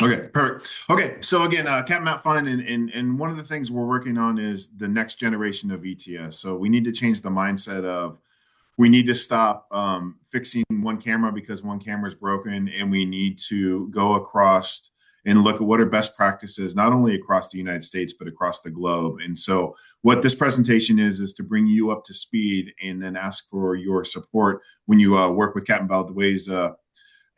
Okay, perfect. Okay, so again, Captain Matt Fine, and one of the things we're working on is the next generation of VTS. So we need to change the mindset of we need to stop fixing one camera because one camera is broken, and we need to go across and look at what are best practices, not only across the United States but across the globe. And so, what this presentation is to bring you up to speed, and then ask for your support when you work with Captain Baldway's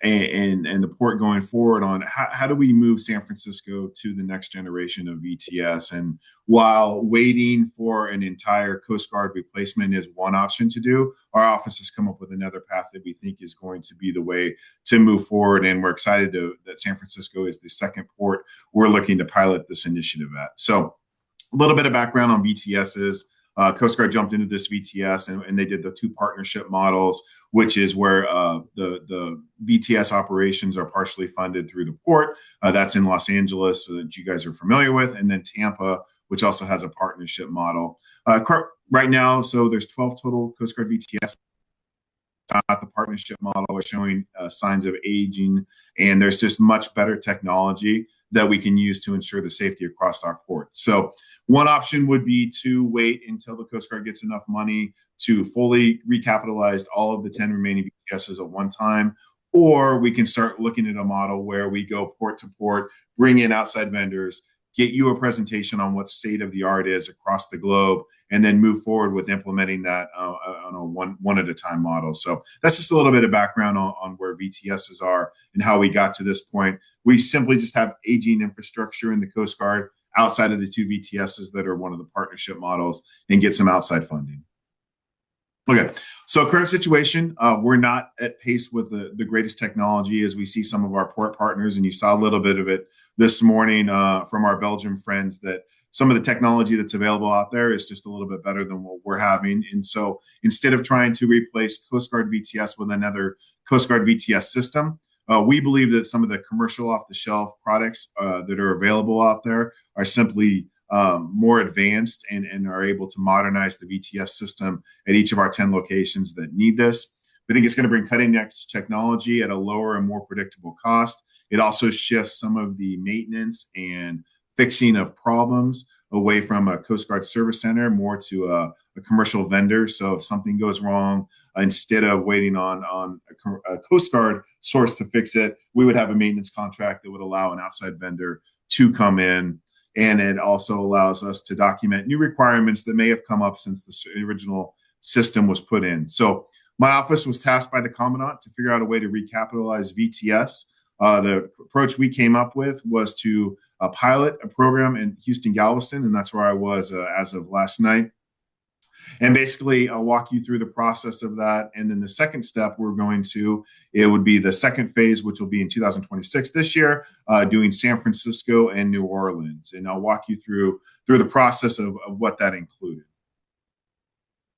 and the port going forward on how do we move San Francisco to the next generation of VTS. And while waiting for an entire Coast Guard replacement is one option to do, our office has come up with another path that we think is going to be the way to move forward. And we're excited that San Francisco is the second port we're looking to pilot this initiative at. So a little bit of background on VTSs. Coast Guard jumped into this VTS, and they did the two partnership models, which is where the VTS operations are partially funded through the port. That's in Los Angeles, so that you guys are familiar with, and then Tampa, which also has a partnership model. Right now, so there's 12 total Coast Guard VTS. The partnership model is showing signs of aging, and there's just much better technology that we can use to ensure the safety across our ports. So one option would be to wait until the Coast Guard gets enough money to fully recapitalize all of the 10 remaining VTSs at one time, or we can start looking at a model where we go port to port, bring in outside vendors, get you a presentation on what state of the art is across the globe, and then move forward with implementing that on a one at a time model. So that's just a little bit of background on where VTSs are and how we got to this point. We simply just have aging infrastructure in the Coast Guard outside of the two VTSs that are one of the partnership models, and get some outside funding. Okay, so current situation, we're not at pace with the greatest technology as we see some of our port partners, and you saw a little bit of it this morning from our Belgian friends, that some of the technology that's available out there is just a little bit better than what we're having. And so instead of trying to replace Coast Guard VTS with another Coast Guard VTS system, we believe that some of the commercial off-the-shelf products that are available out there are simply more advanced and are able to modernize the VTS system at each of our 10 locations that need this. We think it's going to bring cutting-edge technology at a lower and more predictable cost. It also shifts some of the maintenance and fixing of problems away from a Coast Guard service center more to a commercial vendor. So if something goes wrong, instead of waiting on a Coast Guard source to fix it, we would have a maintenance contract that would allow an outside vendor to come in. And it also allows us to document new requirements that may have come up since the original system was put in. So my office was tasked by the Commandant to figure out a way to recapitalize VTS. The approach we came up with was to pilot a program in Houston, Galveston, and that's where I was as of last night. And basically, I'll walk you through the process of that. And then the second step it would be the second phase, which will be in 2026 this year, doing San Francisco and New Orleans. And I'll walk you through the process of what that included.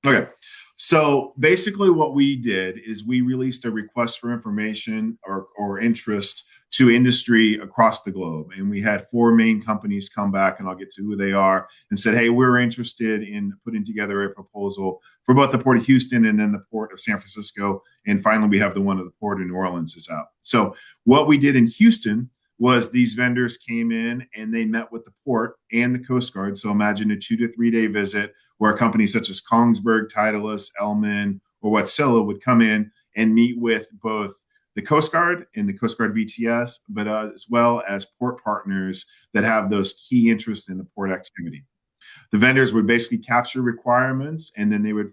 Okay. So basically what we did is we released a request for information or interest to industry across the globe. And we had 4 main companies come back, and I'll get to who they are, and said, hey, we're interested in putting together a proposal for both the Port of Houston and then the Port of San Francisco. And finally, we have the one of the Port of New Orleans is out. So what we did in Houston was these vendors came in and they met with the port and the Coast Guard. So imagine a 2 to 3 day visit where companies such as Kongsberg, Titleist, Elman, or Wärtsilä would come in and meet with both the Coast Guard and the Coast Guard VTS, but as well as port partners that have those key interests in the port activity. The vendors would basically capture requirements, and then they would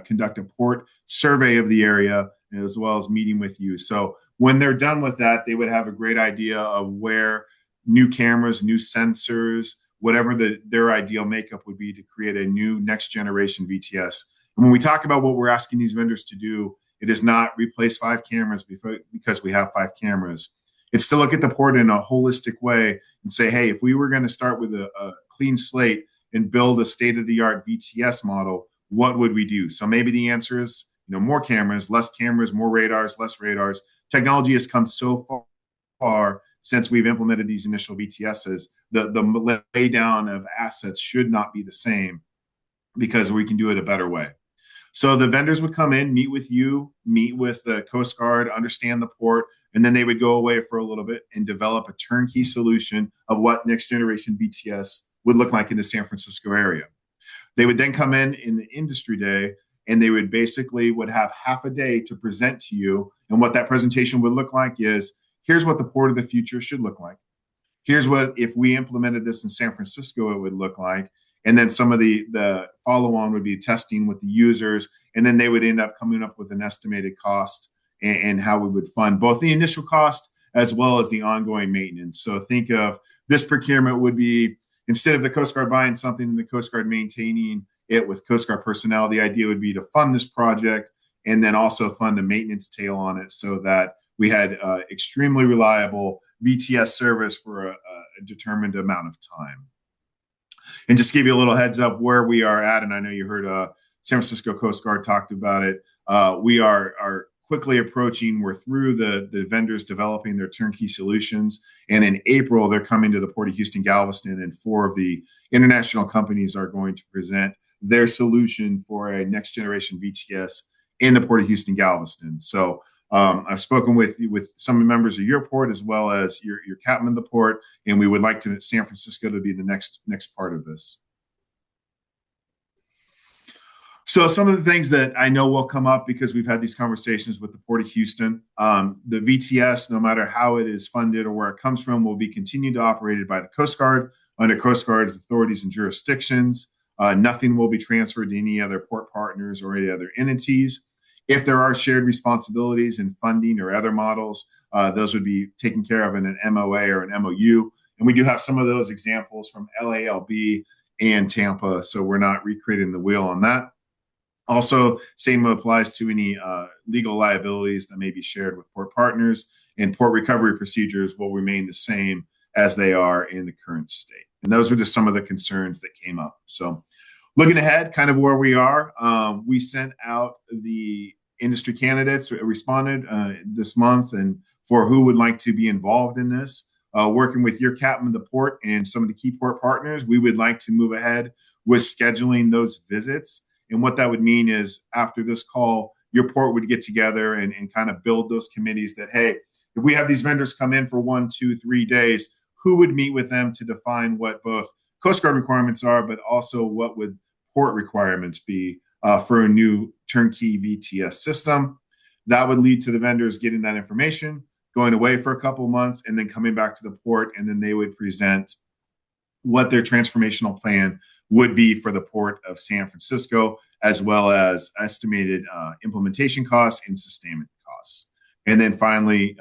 conduct a port survey of the area as well as meeting with you. So when they're done with that, they would have a great idea of where new cameras, new sensors, whatever their ideal makeup would be to create a new next generation VTS. And when we talk about what we're asking these vendors to do, it is not replace 5 cameras because we have 5 cameras. It's to look at the port in a holistic way and say, hey, if we were going to start with a clean slate and build a state-of-the-art VTS model, what would we do? So maybe the answer is, more cameras, less cameras, more radars, less radars. Technology has come so far since we've implemented these initial VTSs. The lay down of assets should not be the same because we can do it a better way. So the vendors would come in, meet with you, meet with the Coast Guard, understand the port, and then they would go away for a little bit and develop a turnkey solution of what next generation VTS would look like in the San Francisco area. They would then come in the industry day, and they would basically would have half a day to present to you. And what that presentation would look like is, here's what the port of the future should look like. Here's what, if we implemented this in San Francisco, it would look like. And then some of the follow-on would be testing with the users, and then they would end up coming up with an estimated cost and how we would fund both the initial cost as well as the ongoing maintenance. So think of this procurement would be, instead of the Coast Guard buying something and the Coast Guard maintaining it with Coast Guard personnel, the idea would be to fund this project and then also fund a maintenance tail on it so that we had extremely reliable VTS service for a determined amount of time. And just give you a little heads up where we are at, and I know you heard San Francisco Coast Guard talked about it. We are quickly approaching, we're through the vendors developing their turnkey solutions. And in April, they're coming to the Port of Houston Galveston, and 4 of the international companies are going to present their solution for a next generation VTS in the Port of Houston Galveston. So I've spoken with some members of your port as well as your captain of the port, and we would like San Francisco to be the next part of this. So some of the things that I know will come up because we've had these conversations with the Port of Houston, the VTS, no matter how it is funded or where it comes from, will be continued to operated by the Coast Guard under Coast Guard's authorities and jurisdictions. Nothing will be transferred to any other port partners or any other entities. If there are shared responsibilities in funding or other models, those would be taken care of in an MOA or an MOU. And we do have some of those examples from LALB and Tampa, so we're not recreating the wheel on that. Also, same applies to any legal liabilities that may be shared with port partners, and port recovery procedures will remain the same as they are in the current state. And those are just some of the concerns that came up. So looking ahead, kind of where we are, we sent out the industry candidates responded this month and for who would like to be involved in this. Working with your captain of the port and some of the key port partners, we would like to move ahead with scheduling those visits. And what that would mean is after this call, your port would get together and kind of build those committees that, hey, if we have these vendors come in for 1, 2, 3 days, who would meet with them to define what both Coast Guard requirements are, but also what would port requirements be for a new turnkey VTS system. That would lead to the vendors getting that information, going away for a couple of months, and then coming back to the port, and then they would present what their transformational plan would be for the Port of San Francisco, as well as estimated implementation costs and sustainment costs. And then finally,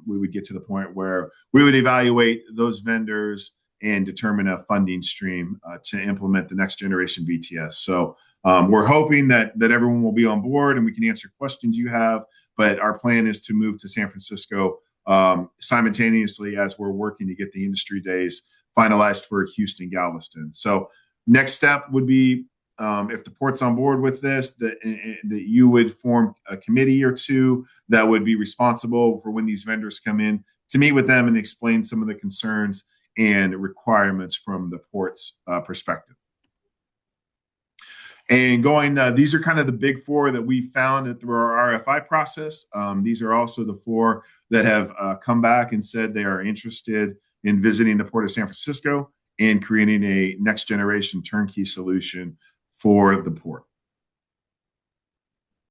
we would get to the point where we would evaluate those vendors and determine a funding stream to implement the next generation VTS. So we're hoping that everyone will be on board and we can answer questions you have, but our plan is to move to San Francisco simultaneously as we're working to get the industry days finalized for Houston Galveston. So next step would be if the port's on board with this, that you would form a committee or two that would be responsible for when these vendors come in to meet with them and explain some of the concerns and requirements from the port's perspective. And these are kind of the big 4 that we found through our RFI process. These are also the 4 that have come back and said they are interested in visiting the Port of San Francisco and creating a next generation turnkey solution for the port.